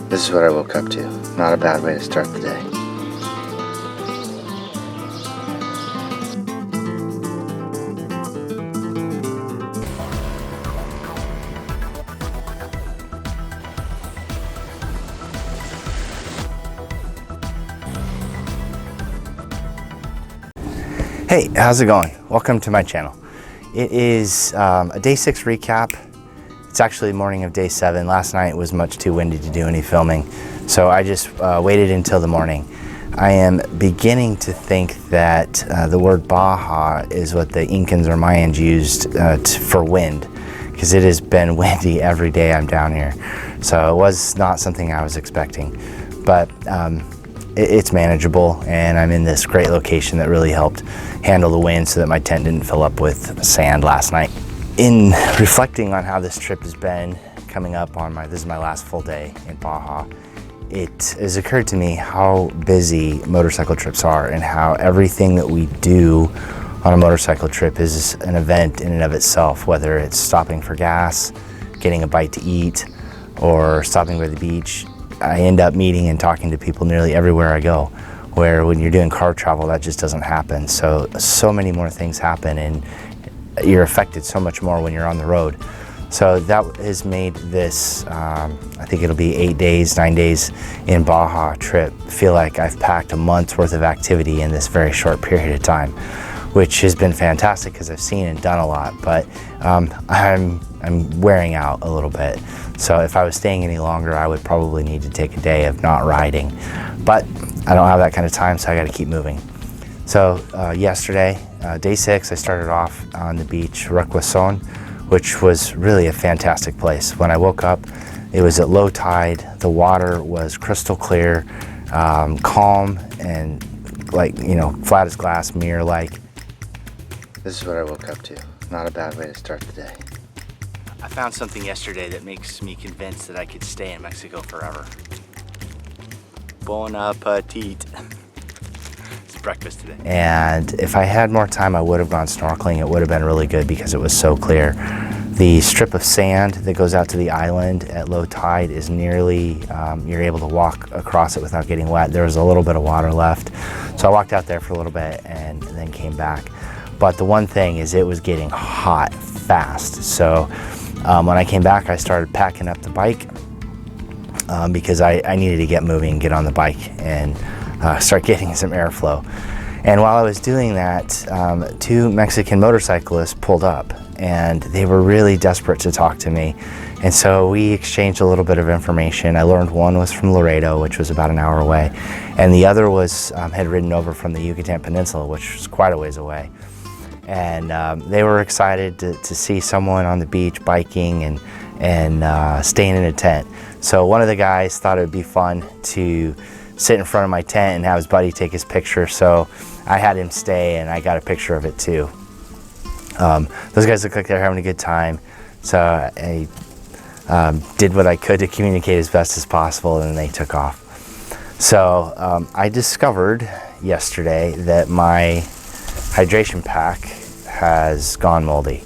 This is what I woke up to. Not a bad way to start the day. Hey, how's it going? Welcome to my channel. It is a day 6 recap. It's actually the morning of day 7. Last night was much too windy to do any filming, so I just waited until the morning. I am beginning to think that the word Baja is what the Incans or Mayans used for wind, because it has been windy every day I'm down here. So it was not something I was expecting, but it's manageable, and I'm in this great location that really helped handle the wind so that my tent didn't fill up with sand last night. In reflecting on how this trip has been coming up on this is my last full day in Baja, it has occurred to me how busy motorcycle trips are and how everything that we do on a motorcycle trip is an event in and of itself, whether it's stopping for gas, getting a bite to eat, or stopping by the beach. I end up meeting and talking to people nearly everywhere I go, where when you're doing car travel, that just doesn't happen. So many more things happen, and you're affected so much more when you're on the road. So that has made this, I think it'll be 8 days, 9 days in Baja trip, feel like I've packed a month's worth of activity in this very short period of time, which has been fantastic because I've seen and done a lot, but I'm wearing out a little bit. So if I was staying any longer, I would probably need to take a day of not riding, but I don't have that kind of time, so I got to keep moving. So yesterday, day 6, I started off on the beach, Requeson, which was really a fantastic place. When I woke up, it was at low tide. The water was crystal clear, calm, and flat as glass, mirror-like. This is what I woke up to. Not a bad way to start the day. I found something yesterday that makes me convinced that I could stay in Mexico forever. Bon appetit. It's breakfast today. And if I had more time, I would have gone snorkeling. It would have been really good because it was so clear. The strip of sand that goes out to the island at low tide is nearly, you're able to walk across it without getting wet. There was a little bit of water left. So I walked out there for a little bit and then came back. But the one thing is it was getting hot fast. So when I came back, I started packing up the bike because I needed to get moving, get on the bike, and start getting some airflow. And while I was doing that, 2 Mexican motorcyclists pulled up, and they were really desperate to talk to me. And so we exchanged a little bit of information. I learned one was from Loreto, which was about an hour away, and the other was had ridden over from the Yucatan Peninsula, which was quite a ways away. And they were excited to see someone on the beach biking and staying in a tent. So one of the guys thought it would be fun to sit in front of my tent and have his buddy take his picture. So I had him stay, and I got a picture of it too. Those guys look like they're having a good time. So I did what I could to communicate as best as possible, and then they took off. So I discovered yesterday that my hydration pack has gone moldy.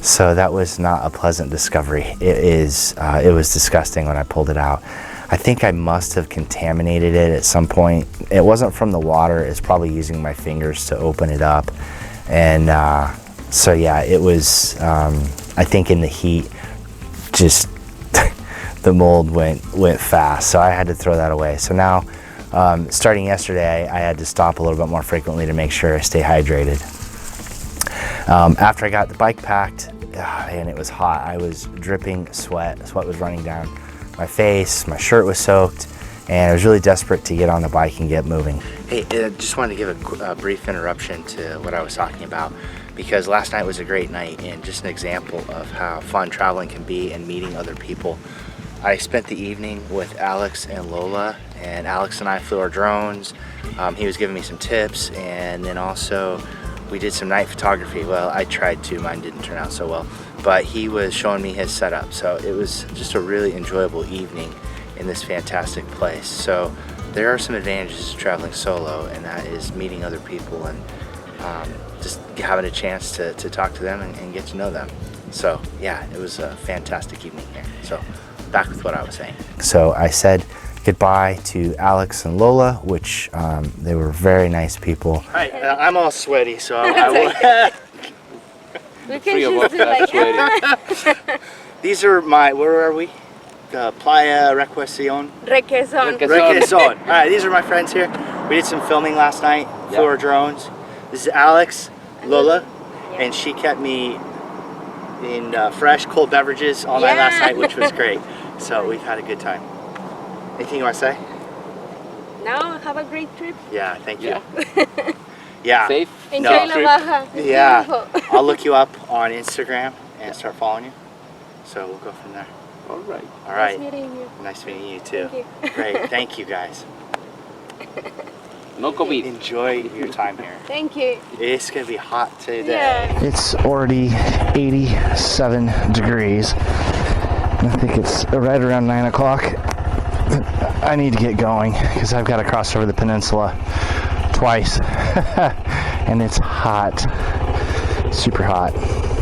So that was not a pleasant discovery. It was disgusting when I pulled it out. I think I must have contaminated it at some point. It wasn't from the water, it's probably using my fingers to open it up. And so yeah, it was, I think in the heat, just the mold went fast. So I had to throw that away. So now, starting yesterday, I had to stop a little bit more frequently to make sure I stay hydrated. After I got the bike packed, and it was hot, I was dripping sweat. Sweat was running down my face, my shirt was soaked, and I was really desperate to get on the bike and get moving. Hey, just wanted to give a brief interruption to what I was talking about, because last night was a great night and just an example of how fun traveling can be and meeting other people. I spent the evening with Alex and Lola, and Alex and I flew our drones. He was giving me some tips, and then also we did some night photography. Well, I tried to, mine didn't turn out so well, but he was showing me his setup. So it was just a really enjoyable evening in this fantastic place. So there are some advantages to traveling solo, and that is meeting other people and just having a chance to talk to them and get to know them. So yeah, it was a fantastic evening here. So back with what I was saying. So I said goodbye to Alex and Lola, which they were very nice people. Hi, I'm all sweaty, so I will. We can just do like These are my, where are we? Playa El Requeson. Requeson. All right, these are my friends here. We did some filming last night, flew our drones. This is Alex, Lola, and she kept me in fresh, cold beverages all night last night, which was great. So we've had a good time. Anything you want to say? Now, have a great trip. Yeah, thank you. Yeah. Safe. Enjoy La Baja. It's beautiful. I'll look you up on Instagram and start following you. So we'll go from there. All right. All right. Nice meeting you. Nice meeting you too. Thank you. Great. Thank you guys. No COVID. Enjoy your time here. Thank you. It's gonna be hot today. Yeah. It's already 87 degrees. I think it's right around 9 o'clock. I need to get going because I've got to cross over the peninsula twice. And it's hot. Super hot.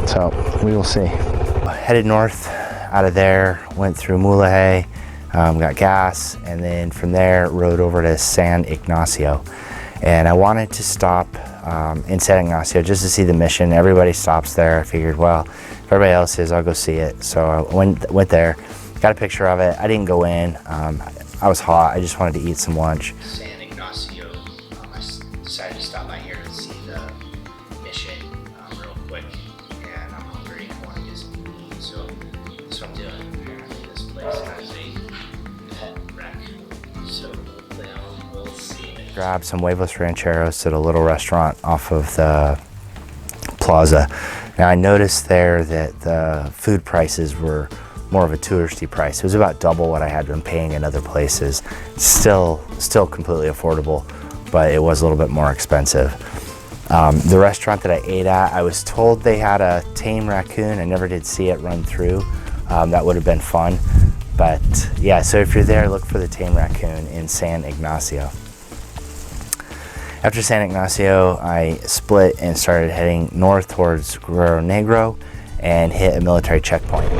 So we will see. Headed north out of there, went through Mulahay, got gas, and then from there rode over to San Ignacio. And I wanted to stop in San Ignacio just to see the mission. Everybody stops there. I figured, well, if everybody else is, I'll go see it. So I went there, got a picture of it. I didn't go in. I was hot. I just wanted to eat some lunch. San Ignacio, I decided to stop by here to see the mission real quick. And I'm hungry and want to get some food. So that's what I'm doing. Apparently this place has a pet wreck. So we'll see. Grab some huevos rancheros at a little restaurant off of the plaza. Now I noticed there that the food prices were more of a touristy price. It was about double what I had been paying in other places. Still completely affordable, but it was a little bit more expensive. The restaurant that I ate at, I was told they had a tame raccoon. I never did see it run through. That would have been fun. But yeah, so if you're there, look for the tame raccoon in San Ignacio. After San Ignacio, I split and started heading north towards Guerrero Negro and hit a military checkpoint.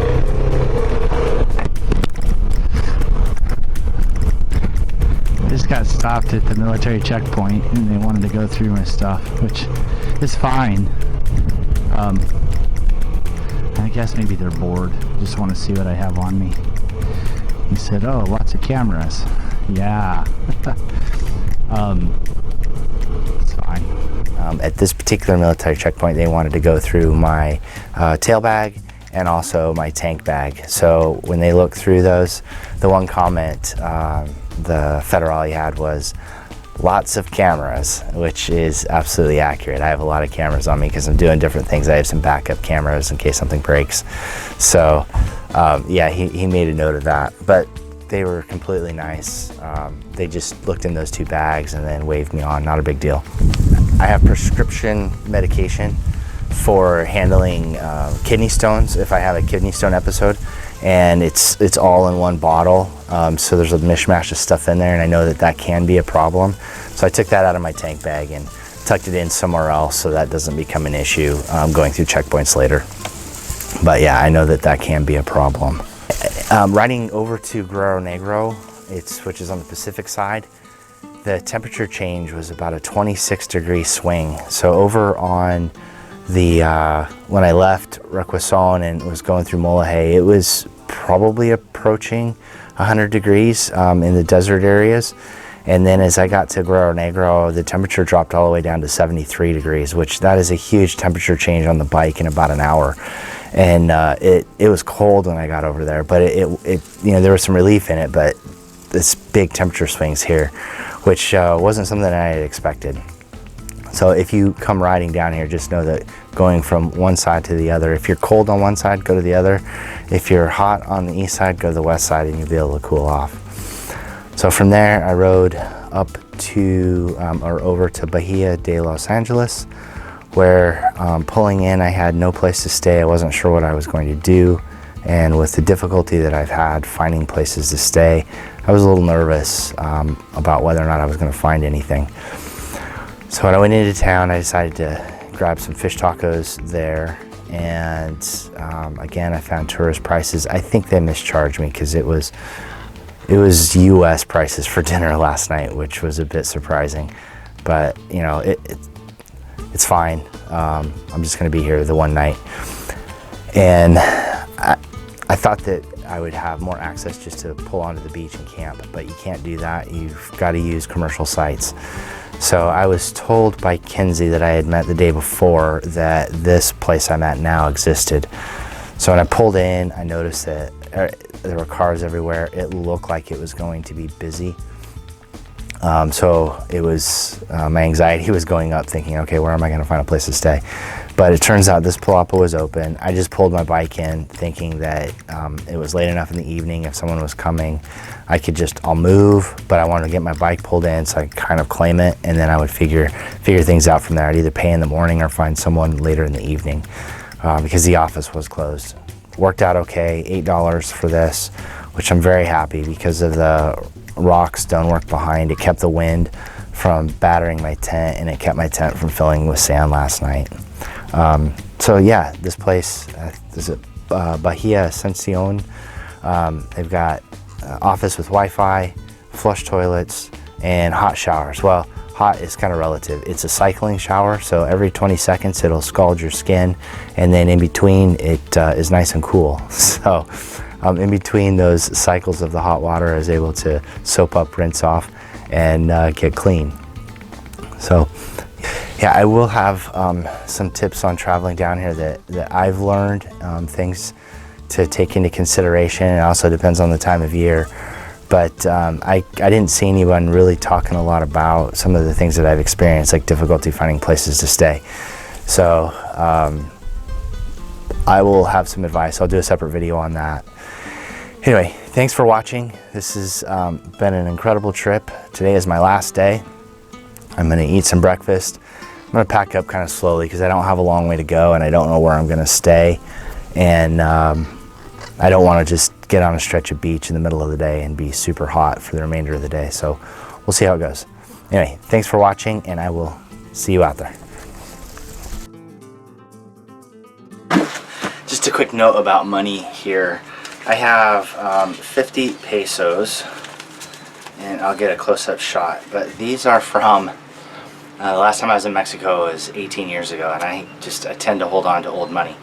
Just got stopped at the military checkpoint and they wanted to go through my stuff, which is fine. I guess maybe they're bored, just want to see what I have on me. He said, oh, lots of cameras. Yeah. It's fine. At this particular military checkpoint, they wanted to go through my tail bag and also my tank bag. So when they looked through those, the one comment the federale had was, lots of cameras, which is absolutely accurate. I have a lot of cameras on me because I'm doing different things. I have some backup cameras in case something breaks. So yeah, he made a note of that. But they were completely nice. They just looked in those two bags and then waved me on, not a big deal. I have prescription medication for handling kidney stones if I have a kidney stone episode, and it's all in one bottle, so there's a mishmash of stuff in there, and I know that can be a problem. So I took that out of my tank bag and tucked it in somewhere else so that doesn't become an issue going through checkpoints later. But yeah, I know that can be a problem. Riding over to Guerrero Negro, which is on the Pacific side, the temperature change was about a 26-degree swing. So over on the when I left Requeson and was going through Mulahay, it was probably approaching 100 degrees in the desert areas. And then as I got to Guerrero Negro, the temperature dropped all the way down to 73 degrees, which that is a huge temperature change on the bike in about an hour. And it was cold when I got over there, but it you know, there was some relief in it, but this big temperature swings here, which wasn't something that I had expected. So if you come riding down here, just know that going from one side to the other, if you're cold on one side, go to the other. If you're hot on the east side, go to the west side and you'll be able to cool off. So from there, I rode up to, or over to Bahia de Los Angeles, where pulling in, I had no place to stay. I wasn't sure what I was going to do. And with the difficulty that I've had finding places to stay, I was a little nervous about whether or not I was going to find anything. So when I went into town, I decided to grab some fish tacos there and again, I found tourist prices. I think they mischarged me because it was US prices for dinner last night, which was a bit surprising, but you know, it's fine. I'm just gonna be here the one night, and I thought that I would have more access just to pull onto the beach and camp, but you can't do that. You've got to use commercial sites. So I was told by Kinsey that I had met the day before that this place I'm at now existed. So when I pulled in, I noticed that there were cars everywhere. It looked like it was going to be busy. So it was, my anxiety was going up thinking, okay, where am I going to find a place to stay? But it turns out this palapa was open. I just pulled my bike in thinking that it was late enough in the evening, if someone was coming, I'll move, but I wanted to get my bike pulled in so I could kind of claim it, and then I would figure things out from there. I'd either pay in the morning or find someone later in the evening because the office was closed. Worked out okay, $8 for this, which I'm very happy because of the rock stonework behind. It kept the wind from battering my tent, and it kept my tent from filling with sand last night. So yeah, this place is Bahia Concepcion. They've got office with Wi-Fi, flush toilets, and hot showers. Well, hot is kind of relative. It's a cycling shower, so every 20 seconds it'll scald your skin, and then in between it is nice and cool. So in between those cycles of the hot water, I was able to soap up, rinse off, and get clean. So yeah, I will have some tips on traveling down here that I've learned, things to take into consideration. It also depends on the time of year. But I didn't see anyone really talking a lot about some of the things that I've experienced, like difficulty finding places to stay. So I will have some advice. I'll do a separate video on that. Anyway, thanks for watching. This has been an incredible trip. Today is my last day. I'm gonna eat some breakfast. I'm gonna pack up kind of slowly because I don't have a long way to go and I don't know where I'm gonna stay. And I don't want to just get on a stretch of beach in the middle of the day and be super hot for the remainder of the day. So we'll see how it goes. Anyway, thanks for watching, and I will see you out there. Just a quick note about money here. I have 50 pesos, and I'll get a close-up shot. But these are from the last time I was in Mexico was 18 years ago, and I tend to hold on to old money.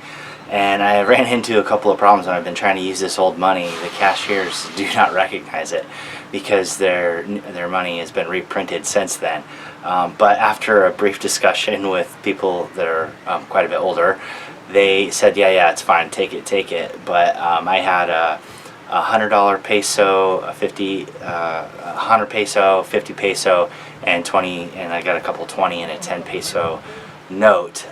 And I ran into a couple of problems when I've been trying to use this old money. The cashiers do not recognize it because their money has been reprinted since then. But after a brief discussion with people that are quite a bit older, they said, yeah, it's fine, take it. But I had a $100 peso, a 100 peso, 50 peso, and 20, and I got a couple 20 and a 10 peso note,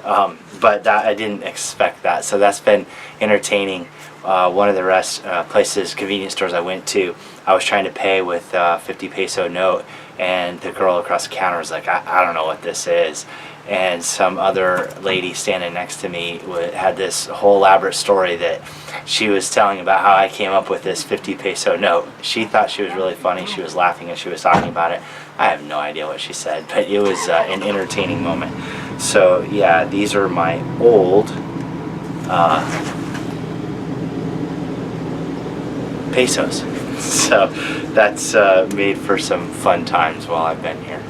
but that I didn't expect that, so that's been entertaining. One of the convenience stores I went to, I was trying to pay with a 50 peso note, and the girl across the counter was like, I don't know what this is. And some other lady standing next to me had this whole elaborate story that she was telling about how I came up with this 50 peso note. She thought she was really funny. She was laughing as she was talking about it. I have no idea what she said, but it was an entertaining moment. So yeah, these are my old pesos. So that's made for some fun times while I've been here.